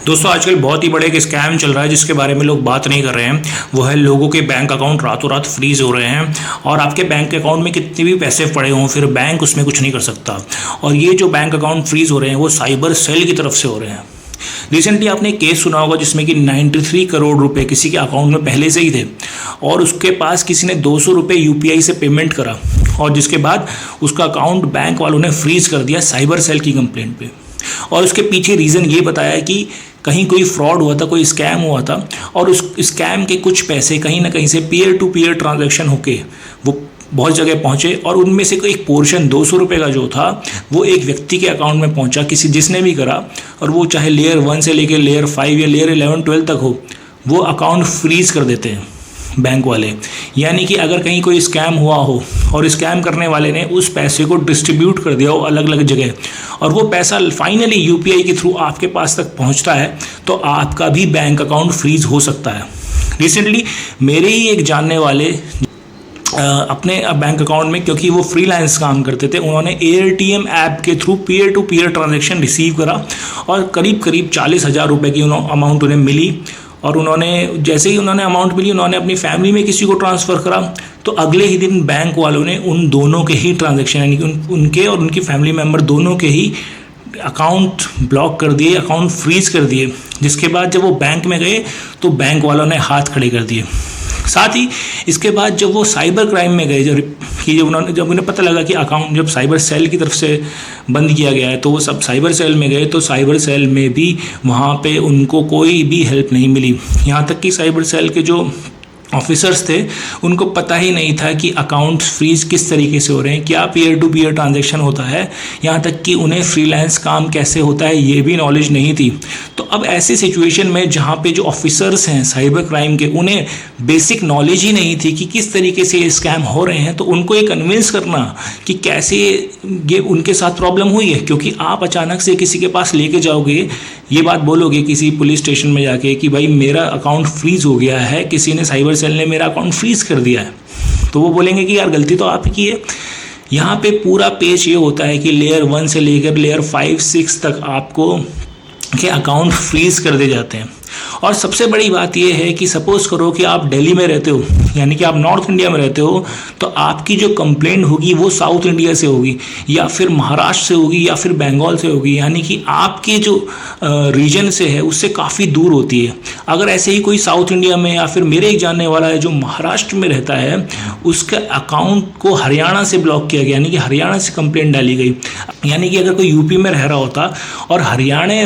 दोस्तों आजकल बहुत ही बड़े एक स्कैम चल रहा है जिसके बारे में लोग बात नहीं कर रहे हैं। वो है लोगों के बैंक अकाउंट रातों रात फ्रीज हो रहे हैं और आपके बैंक अकाउंट में कितने भी पैसे पड़े हों फिर बैंक उसमें कुछ नहीं कर सकता। और ये जो बैंक अकाउंट फ्रीज हो रहे हैं वो साइबर सेल की तरफ से हो रहे हैं। रिसेंटली आपने एक केस सुना होगा जिसमें कि 93 करोड़ रुपए किसी के अकाउंट में पहले से ही थे और उसके पास किसी ने 200 रुपये यूपीआई से पेमेंट करा और जिसके बाद उसका अकाउंट बैंक वालों ने फ्रीज कर दिया साइबर सेल की कंप्लेंट पे। और उसके पीछे रीज़न ये बताया कि कहीं कोई फ्रॉड हुआ था, कोई स्कैम हुआ था और उस स्कैम के कुछ पैसे कहीं ना कहीं से पीयर टू पीयर ट्रांजैक्शन होके वो बहुत जगह पहुंचे और उनमें से कोई एक पोर्शन 200 रुपये का जो था वो एक व्यक्ति के अकाउंट में पहुंचा, किसी जिसने भी करा, और वो चाहे लेयर 1 से लेकर लेयर 5 या लेयर 11-12 तक हो, वो अकाउंट फ्रीज कर देते हैं बैंक वाले। यानी कि अगर कहीं कोई स्कैम हुआ हो और स्कैम करने वाले ने उस पैसे को डिस्ट्रीब्यूट कर दिया हो अलग अलग जगह और वो पैसा फाइनली यूपीआई के थ्रू आपके पास तक पहुंचता है तो आपका भी बैंक अकाउंट फ्रीज हो सकता है। रिसेंटली मेरे ही एक जानने वाले अपने बैंक अकाउंट में, क्योंकि वो फ्रीलांस काम करते थे, उन्होंने एयरटीएम ऐप के through peer to peer transaction receive करा और करीब 40,000 रुपये की अमाउंट उन्हें मिली। और उन्होंने जैसे ही उन्होंने अमाउंट मिली उन्होंने अपनी फैमिली में किसी को ट्रांसफ़र करा तो अगले ही दिन बैंक वालों ने उन दोनों के ही ट्रांजैक्शन यानी कि उनके और उनकी फैमिली मेम्बर दोनों के ही अकाउंट ब्लॉक कर दिए, अकाउंट फ्रीज कर दिए। जिसके बाद जब वो बैंक में गए तो बैंक वालों ने हाथ खड़े कर दिए। साथ ही इसके बाद जब वो साइबर क्राइम में गए, जब उन्हें पता लगा कि अकाउंट जब साइबर सेल की तरफ से बंद किया गया है तो वो सब साइबर सेल में गए तो साइबर सेल में भी वहाँ पे उनको कोई भी हेल्प नहीं मिली। यहाँ तक कि साइबर सेल के जो ऑफिसर्स थे उनको पता ही नहीं था कि अकाउंट फ्रीज किस तरीके से हो रहे हैं, क्या पीयर टू पीयर ट्रांजैक्शन होता है, यहाँ तक कि उन्हें फ्रीलांस काम कैसे होता है ये भी नॉलेज नहीं थी। तो अब ऐसी सिचुएशन में जहाँ पे जो ऑफिसर्स हैं साइबर क्राइम के उन्हें बेसिक नॉलेज ही नहीं थी कि किस तरीके से ये स्कैम हो रहे हैं, तो उनको ये कन्विंस करना कि कैसे ये उनके साथ प्रॉब्लम हुई है। क्योंकि आप अचानक से किसी के पास लेके जाओगे, ये बात बोलोगे किसी पुलिस स्टेशन में जाके कि भाई मेरा अकाउंट फ्रीज हो गया है, किसी ने साइबर सेल ने मेरा अकाउंट फ्रीज कर दिया है, तो वो बोलेंगे कि यार गलती तो आप की है। यहाँ पे पूरा पेज ये होता है कि लेयर 1 से लेकर लेयर 5-6 तक आपको के अकाउंट फ्रीज कर दिए जाते हैं। और सबसे बड़ी बात यह है कि सपोज करो कि आप दिल्ली में रहते हो, यानी कि आप नॉर्थ इंडिया में रहते हो, तो आपकी जो कंप्लेंट होगी वो साउथ इंडिया से होगी या फिर महाराष्ट्र से होगी या फिर बंगाल से होगी, यानी कि आपके जो रीजन से है उससे काफ़ी दूर होती है। अगर ऐसे ही कोई साउथ इंडिया में या फिर मेरे एक जानने वाला है जो महाराष्ट्र में रहता है, उसके अकाउंट को हरियाणा से ब्लॉक किया गया, यानी कि हरियाणा से कंप्लेंट डाली गई। यानी कि अगर कोई यूपी में रह रहा होता और हरियाणा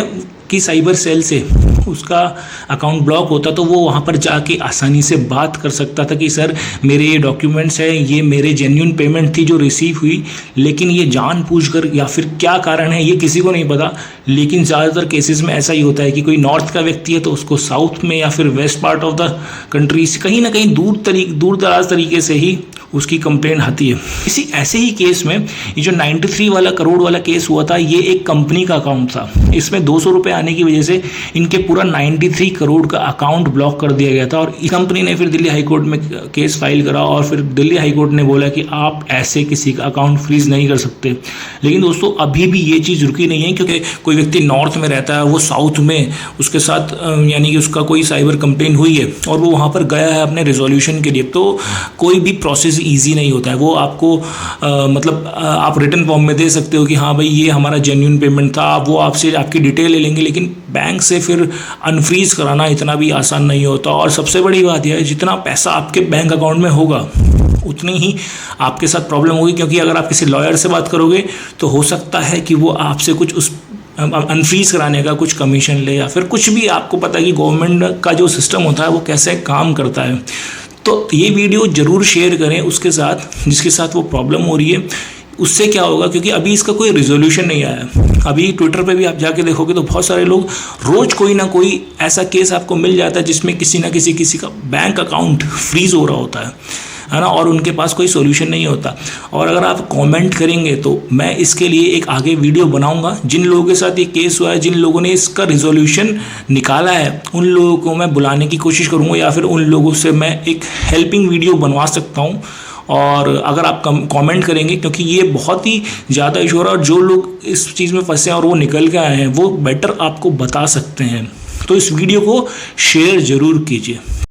की साइबर सेल से उसका अकाउंट ब्लॉक होता तो वो वहाँ पर जाके आसानी से बात कर सकता था कि सर मेरे ये डॉक्यूमेंट्स हैं, ये मेरे जेन्युइन पेमेंट थी जो रिसीव हुई, लेकिन ये जानबूझकर या फिर क्या कारण है ये किसी को नहीं पता। लेकिन ज़्यादातर केसेस में ऐसा ही होता है कि कोई नॉर्थ का व्यक्ति है तो उसको साउथ में या फिर west part of the country से कहीं ना कहीं दूर दराज तरीके से ही उसकी कंप्लेंट आती है। इसी ऐसे ही केस में ये जो 93 वाला करोड़ वाला केस हुआ था, ये एक कंपनी का अकाउंट था। इसमें 200 रुपये आने की वजह से इनके पूरा 93 करोड़ का अकाउंट ब्लॉक कर दिया गया था और इस कंपनी ने फिर दिल्ली हाईकोर्ट में केस फाइल करा और फिर दिल्ली हाईकोर्ट ने बोला कि आप ऐसे किसी का अकाउंट फ्रीज नहीं कर सकते। लेकिन दोस्तों अभी भी ये चीज़ रुकी नहीं है, क्योंकि कोई व्यक्ति नॉर्थ में रहता है, वो साउथ में उसके साथ यानी कि उसका कोई साइबर कंप्लेन हुई है और वो वहाँ पर गया है अपने रिजोल्यूशन के लिए, तो कोई भी प्रोसेस ईजी नहीं होता है। वो आपको मतलब आप रिटर्न फॉर्म में दे सकते हो कि हाँ भाई ये हमारा जेन्युइन पेमेंट था, वो आपसे आपकी डिटेल ले लेंगे, लेकिन बैंक से फिर अनफ्रीज कराना इतना भी आसान नहीं होता। और सबसे बड़ी बात यह है जितना पैसा आपके बैंक अकाउंट में होगा उतनी ही आपके साथ प्रॉब्लम होगी, क्योंकि अगर आप किसी लॉयर से बात करोगे तो हो सकता है कि वो आपसे कुछ उस अनफ्रीज कराने का कुछ कमीशन ले या फिर कुछ भी। आपको पता है कि गवर्नमेंट का जो सिस्टम होता है वो कैसे काम करता है। तो ये वीडियो ज़रूर शेयर करें उसके साथ जिसके साथ वो प्रॉब्लम हो रही है। उससे क्या होगा, क्योंकि अभी इसका कोई रिजोल्यूशन नहीं आया है। अभी ट्विटर पे भी आप जाके देखोगे तो बहुत सारे लोग रोज़ कोई ना कोई ऐसा केस आपको मिल जाता है जिसमें किसी का बैंक अकाउंट फ्रीज हो रहा होता है ना, और उनके पास कोई सोल्यूशन नहीं होता। और अगर आप कमेंट करेंगे तो मैं इसके लिए एक आगे वीडियो बनाऊंगा। जिन लोगों के साथ ये केस हुआ है, जिन लोगों ने इसका रिजोल्यूशन निकाला है, उन लोगों को मैं बुलाने की कोशिश करूंगा या फिर उन लोगों से मैं एक हेल्पिंग वीडियो बनवा सकता हूं। और अगर आप कमेंट करेंगे, क्योंकि ये बहुत ही ज़्यादा इशू हो रहा है और जो लोग इस चीज़ में फंसे हैं और वो निकल के आए हैं वो बेटर आपको बता सकते हैं। तो इस वीडियो को शेयर जरूर कीजिए।